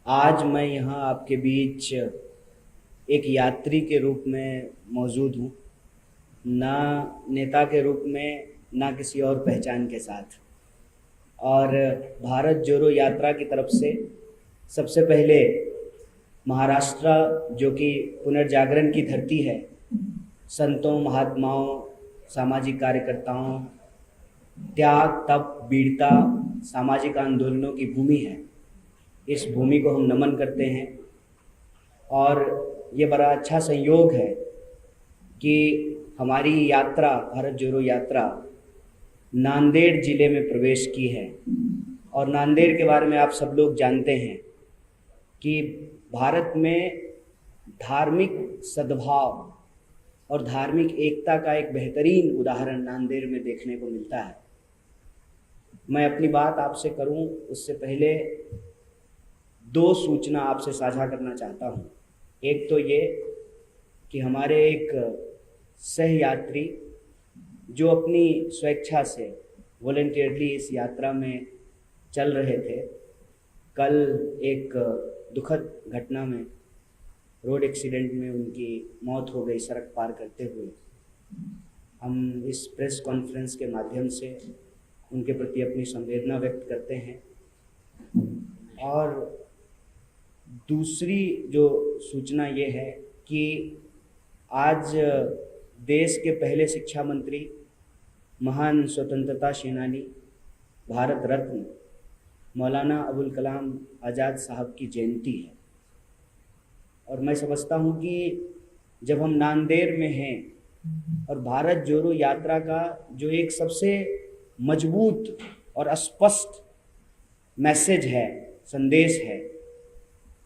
आज मैं यहाँ आपके बीच एक यात्री के रूप में मौजूद हूँ, ना नेता के रूप में, ना किसी और पहचान के साथ। और भारत जोड़ो यात्रा की तरफ से सबसे पहले महाराष्ट्र, जो कि पुनर्जागरण की धरती है, संतों, महात्माओं, सामाजिक कार्यकर्ताओं, त्याग, तप, वीरता, सामाजिक आंदोलनों की भूमि है। इस भूमि को हम नमन करते हैं और ये बड़ा अच्छा संयोग है कि हमारी यात्रा, भारत जोड़ो यात्रा, नांदेड़ जिले में प्रवेश की है। और नांदेड़ के बारे में आप सब लोग जानते हैं कि भारत में धार्मिक सद्भाव और धार्मिक एकता का एक बेहतरीन उदाहरण नांदेड़ में देखने को मिलता है। मैं अपनी बात आपसे करूं उससे पहले दो सूचना आपसे साझा करना चाहता हूं। एक तो ये कि हमारे एक सहयात्री जो अपनी स्वेच्छा से वॉलंटियरली इस यात्रा में चल रहे थे, कल एक दुखद घटना में, रोड एक्सीडेंट में उनकी मौत हो गई सड़क पार करते हुए। हम इस प्रेस कॉन्फ्रेंस के माध्यम से उनके प्रति अपनी संवेदना व्यक्त करते हैं। और दूसरी जो सूचना ये है कि आज देश के पहले शिक्षा मंत्री, महान स्वतंत्रता सेनानी, भारत रत्न मौलाना अबुल कलाम आज़ाद साहब की जयंती है। और मैं समझता हूँ कि जब हम नांदेड़ में हैं और भारत जोड़ो यात्रा का जो एक सबसे मजबूत और स्पष्ट मैसेज है, संदेश है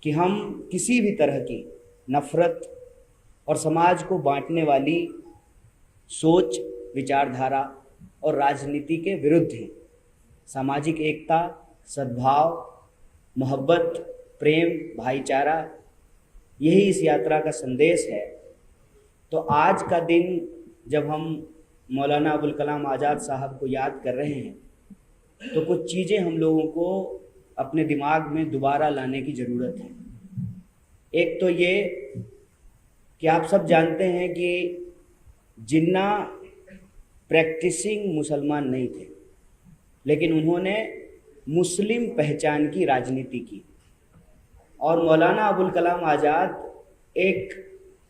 कि हम किसी भी तरह की नफरत और समाज को बांटने वाली सोच, विचारधारा और राजनीति के विरुद्ध हैं। सामाजिक एकता, सद्भाव, मोहब्बत, प्रेम, भाईचारा, यही इस यात्रा का संदेश है। तो आज का दिन जब हम मौलाना अबुल कलाम आज़ाद साहब को याद कर रहे हैं, तो कुछ चीज़ें हम लोगों को अपने दिमाग में दोबारा लाने की ज़रूरत है। एक तो ये कि आप सब जानते हैं कि जिन्ना प्रैक्टिसिंग मुसलमान नहीं थे, लेकिन उन्होंने मुस्लिम पहचान की राजनीति की। और मौलाना अबुल कलाम आज़ाद एक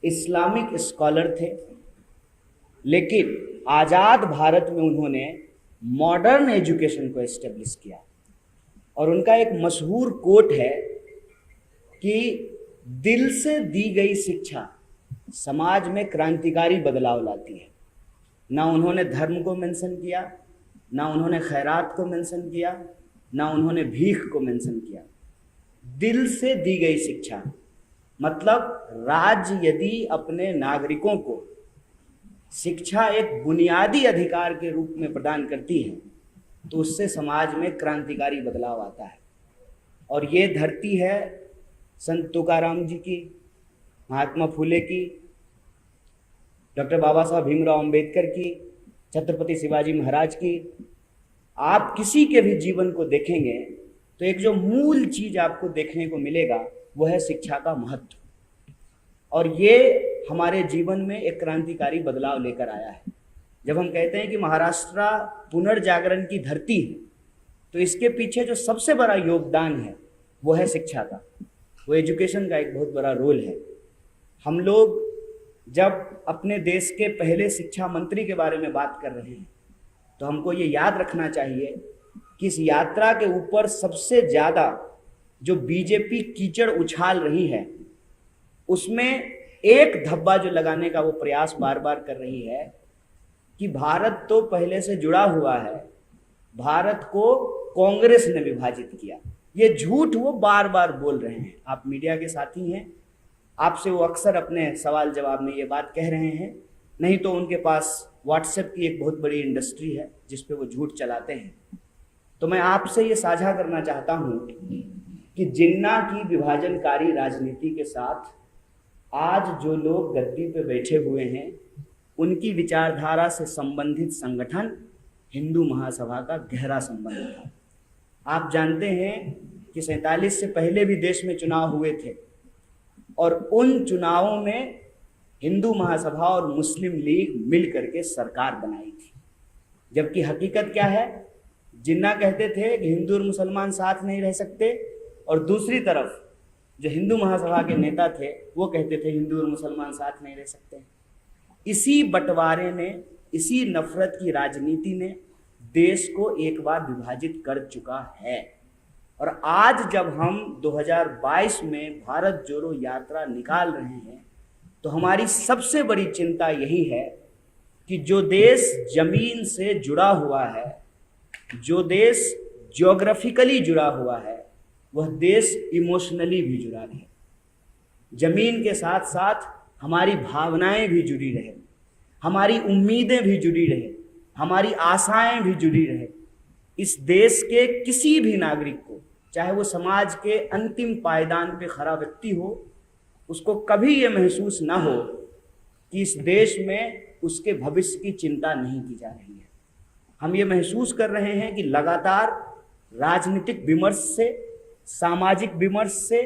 इस्लामिक स्कॉलर थे, लेकिन आज़ाद भारत में उन्होंने मॉडर्न एजुकेशन को एस्टेब्लिश किया। और उनका एक मशहूर कोट है कि दिल से दी गई शिक्षा समाज में क्रांतिकारी बदलाव लाती है। ना उन्होंने धर्म को मेंशन किया, ना उन्होंने खैरात को मेंशन किया, ना उन्होंने भीख को मेंशन किया। दिल से दी गई शिक्षा मतलब राज्य यदि अपने नागरिकों को शिक्षा एक बुनियादी अधिकार के रूप में प्रदान करती है, तो उससे समाज में क्रांतिकारी बदलाव आता है। और ये धरती है संत तुकाराम जी की, महात्मा फूले की, डॉक्टर बाबा साहब भीमराव अंबेडकर की, छत्रपति शिवाजी महाराज की। आप किसी के भी जीवन को देखेंगे तो एक जो मूल चीज आपको देखने को मिलेगा वो है शिक्षा का महत्व। और ये हमारे जीवन में एक क्रांतिकारी बदलाव लेकर आया है। जब हम कहते हैं कि महाराष्ट्र पुनर्जागरण की धरती है, तो इसके पीछे जो सबसे बड़ा योगदान है वो है शिक्षा का, वो एजुकेशन का एक बहुत बड़ा रोल है। हम लोग जब अपने देश के पहले शिक्षा मंत्री के बारे में बात कर रहे हैं, तो हमको ये याद रखना चाहिए कि इस यात्रा के ऊपर सबसे ज़्यादा जो बीजेपी कीचड़ उछाल रही है, उसमें एक धब्बा जो लगाने का वो प्रयास बार बार कर रही है कि भारत तो पहले से जुड़ा हुआ है, भारत को कांग्रेस ने विभाजित किया। ये झूठ वो बार बार बोल रहे हैं। आप मीडिया के साथी हैं, आपसे वो अक्सर अपने सवाल जवाब में ये बात कह रहे हैं। नहीं तो उनके पास व्हाट्सएप की एक बहुत बड़ी इंडस्ट्री है जिस पे वो झूठ चलाते हैं। तो मैं आपसे ये साझा करना चाहता हूँ कि जिन्ना की विभाजनकारी राजनीति के साथ आज जो लोग गद्दी पे बैठे हुए हैं, उनकी विचारधारा से संबंधित संगठन हिंदू महासभा का गहरा संबंध था। आप जानते हैं कि 47 से पहले भी देश में चुनाव हुए थे और उन चुनावों में हिंदू महासभा और मुस्लिम लीग मिल करके सरकार बनाई थी। जबकि हकीकत क्या है, जिन्ना कहते थे कि हिंदू और मुसलमान साथ नहीं रह सकते, और दूसरी तरफ जो हिंदू महासभा के नेता थे वो कहते थे हिंदू और मुसलमान साथ नहीं रह सकते। इसी बंटवारे ने, इसी नफरत की राजनीति ने देश को एक बार विभाजित कर चुका है। और आज जब हम 2022 में भारत जोड़ो यात्रा निकाल रहे हैं तो हमारी सबसे बड़ी चिंता यही है कि जो देश जमीन से जुड़ा हुआ है, जो देश ज्योग्राफिकली जुड़ा हुआ है, वह देश इमोशनली भी जुड़ा रहे। जमीन के साथ साथ हमारी भावनाएं भी जुड़ी रहे, हमारी उम्मीदें भी जुड़ी रहे, हमारी आशाएं भी जुड़ी रहे। इस देश के किसी भी नागरिक को, चाहे वो समाज के अंतिम पायदान पे खड़ा व्यक्ति हो, उसको कभी ये महसूस ना हो कि इस देश में उसके भविष्य की चिंता नहीं की जा रही है। हम ये महसूस कर रहे हैं कि लगातार राजनीतिक विमर्श से, सामाजिक विमर्श से,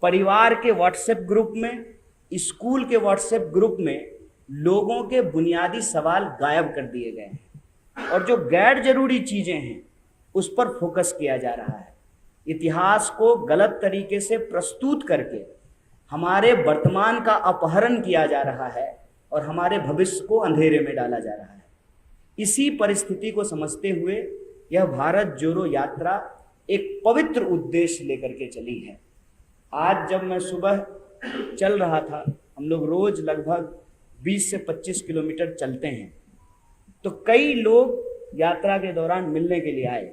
परिवार के व्हाट्सएप ग्रुप में, स्कूल के व्हाट्सएप ग्रुप में लोगों के बुनियादी सवाल गायब कर दिए गए हैं और जो गैर जरूरी चीजें हैं उस पर फोकस किया जा रहा है। इतिहास को गलत तरीके से प्रस्तुत करके हमारे वर्तमान का अपहरण किया जा रहा है और हमारे भविष्य को अंधेरे में डाला जा रहा है। इसी परिस्थिति को समझते हुए यह भारत जोड़ो यात्रा एक पवित्र उद्देश्य लेकर के चली है। आज जब मैं सुबह चल रहा था, हम लोग रोज लगभग 20 से 25 किलोमीटर चलते हैं, तो कई लोग यात्रा के दौरान मिलने के लिए आए।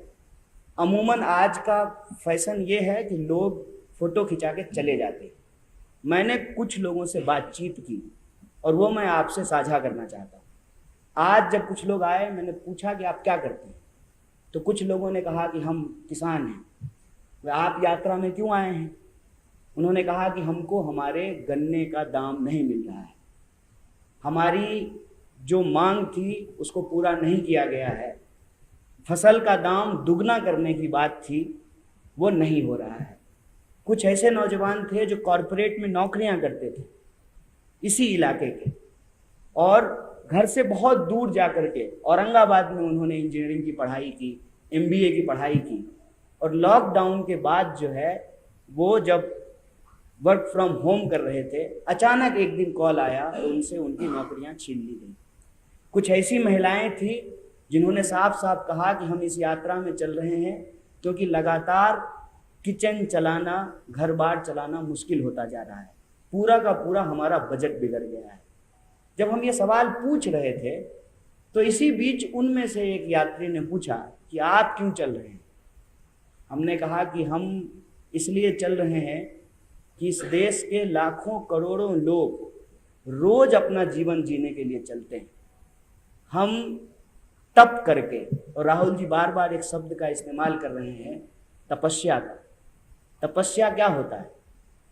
अमूमन आज का फैशन ये है कि लोग फोटो खिंचा के चले जाते। मैंने कुछ लोगों से बातचीत की और वो मैं आपसे साझा करना चाहता हूँ। आज जब कुछ लोग आए, मैंने पूछा कि आप क्या करते हैं, तो कुछ लोगों ने कहा कि हम किसान हैं। वे आप यात्रा में क्यों आए हैं? उन्होंने कहा कि हमको हमारे गन्ने का दाम नहीं मिल रहा है, हमारी जो मांग थी उसको पूरा नहीं किया गया है, फसल का दाम दुगना करने की बात थी वो नहीं हो रहा है। कुछ ऐसे नौजवान थे जो कॉरपोरेट में नौकरियां करते थे इसी इलाके के, और घर से बहुत दूर जा कर के औरंगाबाद में उन्होंने इंजीनियरिंग की पढ़ाई की, MBA की पढ़ाई की, और लॉकडाउन के बाद जो है वो जब वर्क फ्रॉम होम कर रहे थे, अचानक एक दिन कॉल आया और उनसे उनकी नौकरियां छीन ली गई। कुछ ऐसी महिलाएं थी जिन्होंने साफ साफ कहा कि हम इस यात्रा में चल रहे हैं क्योंकि लगातार किचन चलाना, घर बार चलाना मुश्किल होता जा रहा है, पूरा का पूरा हमारा बजट बिगड़ गया है। जब हम ये सवाल पूछ रहे थे तो इसी बीच उनमें से एक यात्री ने पूछा कि आप क्यों चल रहे हैं? हमने कहा कि हम इसलिए चल रहे हैं कि इस देश के लाखों करोड़ों लोग रोज अपना जीवन जीने के लिए चलते हैं। हम तप करके, और राहुल जी बार बार एक शब्द का इस्तेमाल कर रहे हैं, तपस्या का। तपस्या क्या होता है?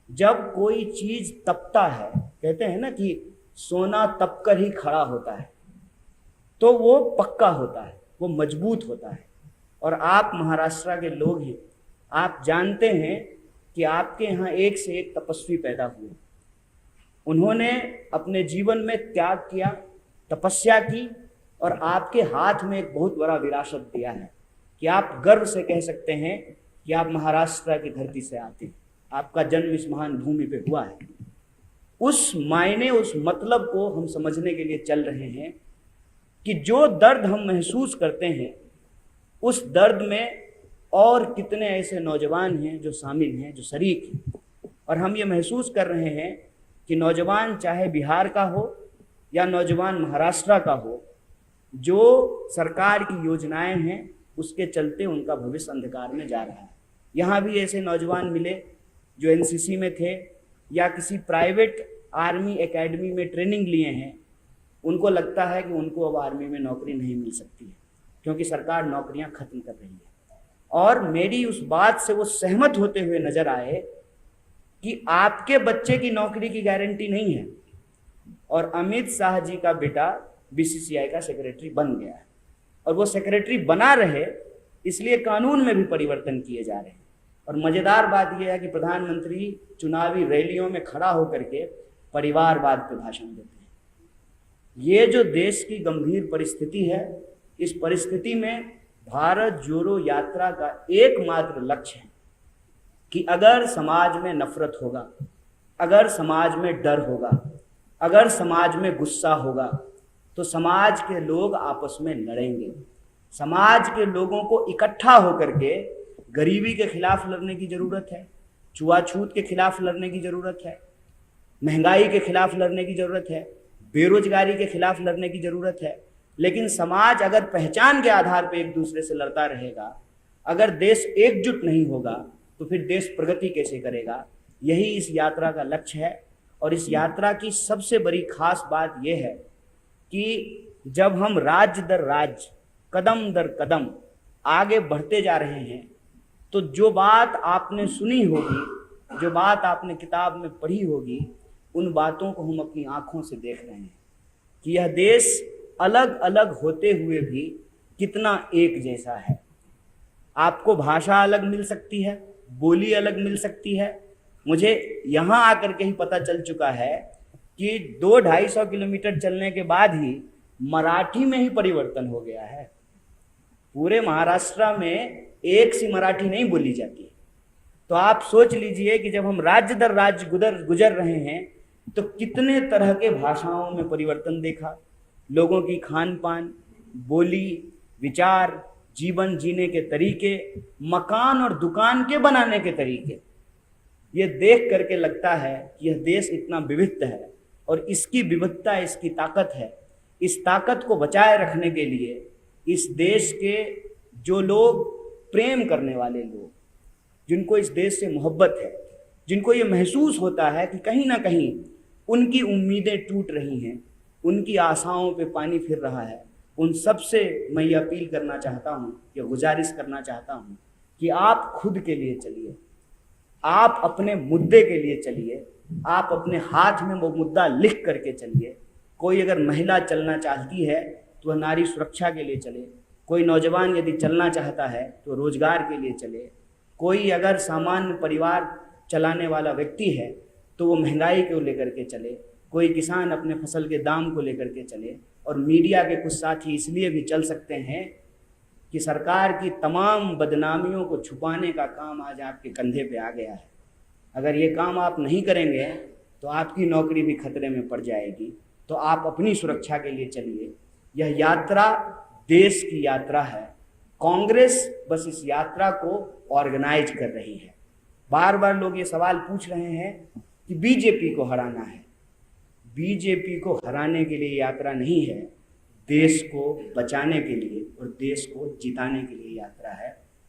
जब कोई चीज तपता है, कहते हैं ना कि सोना तप कर ही खड़ा होता है, तो वो पक्का होता है, वो मजबूत होता है। और आप महाराष्ट्र के लोग हैं, आप जानते हैं कि आपके यहाँ एक से एक तपस्वी पैदा हुए। उन्होंने अपने जीवन में त्याग किया, तपस्या की, और आपके हाथ में एक बहुत बड़ा विरासत दिया है कि आप गर्व से कह सकते हैं कि आप महाराष्ट्र की धरती से आते हैं, आपका जन्म इस महान भूमि पे हुआ है। उस मायने, उस मतलब को हम समझने के लिए चल रहे हैं कि जो दर्द हम महसूस करते हैं उस दर्द में और कितने ऐसे नौजवान हैं जो शामिल हैं, जो शरीक हैं। और हम ये महसूस कर रहे हैं कि नौजवान चाहे बिहार का हो या नौजवान महाराष्ट्र का हो, जो सरकार की योजनाएं हैं उसके चलते उनका भविष्य अंधकार में जा रहा है। यहाँ भी ऐसे नौजवान मिले जो NCC में थे या किसी प्राइवेट आर्मी एकेडमी में ट्रेनिंग लिए हैं। उनको लगता है कि उनको अब आर्मी में नौकरी नहीं मिल सकती है क्योंकि सरकार नौकरियां खत्म कर रही है। और मेरी उस बात से वो सहमत होते हुए नजर आए कि आपके बच्चे की नौकरी की गारंटी नहीं है। और अमित शाह जी का बेटा BCCI का सेक्रेटरी बन गया है, और वो सेक्रेटरी बना रहे इसलिए कानून में भी परिवर्तन किए जा रहे हैं। और मज़ेदार बात यह है कि प्रधानमंत्री चुनावी रैलियों में खड़ा होकर के परिवारवाद पे भाषण देते हैं। ये जो देश की गंभीर परिस्थिति है, इस परिस्थिति में भारत जोड़ो यात्रा का एकमात्र लक्ष्य है कि अगर समाज में नफरत होगा, अगर समाज में डर होगा, अगर समाज में गुस्सा होगा, तो समाज के लोग आपस में लड़ेंगे। समाज के लोगों को इकट्ठा होकर के गरीबी के खिलाफ लड़ने की ज़रूरत है, छुआछूत के खिलाफ लड़ने की ज़रूरत है, महंगाई के खिलाफ लड़ने की ज़रूरत है, बेरोजगारी के खिलाफ लड़ने की ज़रूरत है। लेकिन समाज अगर पहचान के आधार पर एक दूसरे से लड़ता रहेगा, अगर देश एकजुट नहीं होगा, तो फिर देश प्रगति कैसे करेगा। यही इस यात्रा का लक्ष्य है। और इस यात्रा की सबसे बड़ी खास बात यह है कि जब हम राज्य दर राज्य, कदम दर कदम आगे बढ़ते जा रहे हैं, तो जो बात आपने सुनी होगी, जो बात आपने किताब में पढ़ी होगी, उन बातों को हम अपनी आंखों से देख रहे हैं कि यह देश अलग अलग होते हुए भी कितना एक जैसा है। आपको भाषा अलग मिल सकती है, बोली अलग मिल सकती है। मुझे यहाँ आकर के ही पता चल चुका है कि 200-250 किलोमीटर चलने के बाद ही मराठी में ही परिवर्तन हो गया है। पूरे महाराष्ट्र में एक सी मराठी नहीं बोली जाती। तो आप सोच लीजिए कि जब हम राज्य दर राज्य गुजर रहे हैं, तो कितने तरह के भाषाओं में परिवर्तन देखा। लोगों की खान पान, बोली, विचार, जीवन जीने के तरीके, मकान और दुकान के बनाने के तरीके, ये देख करके लगता है कि यह देश इतना विविध है और इसकी विविधता इसकी ताकत है। इस ताकत को बचाए रखने के लिए इस देश के जो लोग, प्रेम करने वाले लोग, जिनको इस देश से मोहब्बत है, जिनको ये महसूस होता है कि कहीं ना कहीं उनकी उम्मीदें टूट रही हैं, उनकी आशाओं पे पानी फिर रहा है, उन सब से मैं ये अपील करना चाहता हूँ, ये गुजारिश करना चाहता हूँ कि आप खुद के लिए चलिए, आप अपने मुद्दे के लिए चलिए, आप अपने हाथ में वो मुद्दा लिख करके चलिए। कोई अगर महिला चलना चाहती है तो वह नारी सुरक्षा के लिए चले, कोई नौजवान यदि चलना चाहता है तो रोजगार के लिए चले, कोई अगर सामान्य परिवार चलाने वाला व्यक्ति है तो वो महंगाई को लेकर के चले, कोई किसान अपने फसल के दाम को लेकर के चले। और मीडिया के कुछ साथी इसलिए भी चल सकते हैं कि सरकार की तमाम बदनामियों को छुपाने का काम आज आपके कंधे पे आ गया है। अगर ये काम आप नहीं करेंगे तो आपकी नौकरी भी खतरे में पड़ जाएगी। तो आप अपनी सुरक्षा के लिए चलिए। यह यात्रा देश की यात्रा है। कांग्रेस बस इस यात्रा को ऑर्गेनाइज कर रही है। बार बार लोग ये सवाल पूछ रहे हैं कि बीजेपी को हराना है। बीजेपी को हराने के लिए यात्रा नहीं है, देश को बचाने के लिए और देश को जिताने के लिए यात्रा है।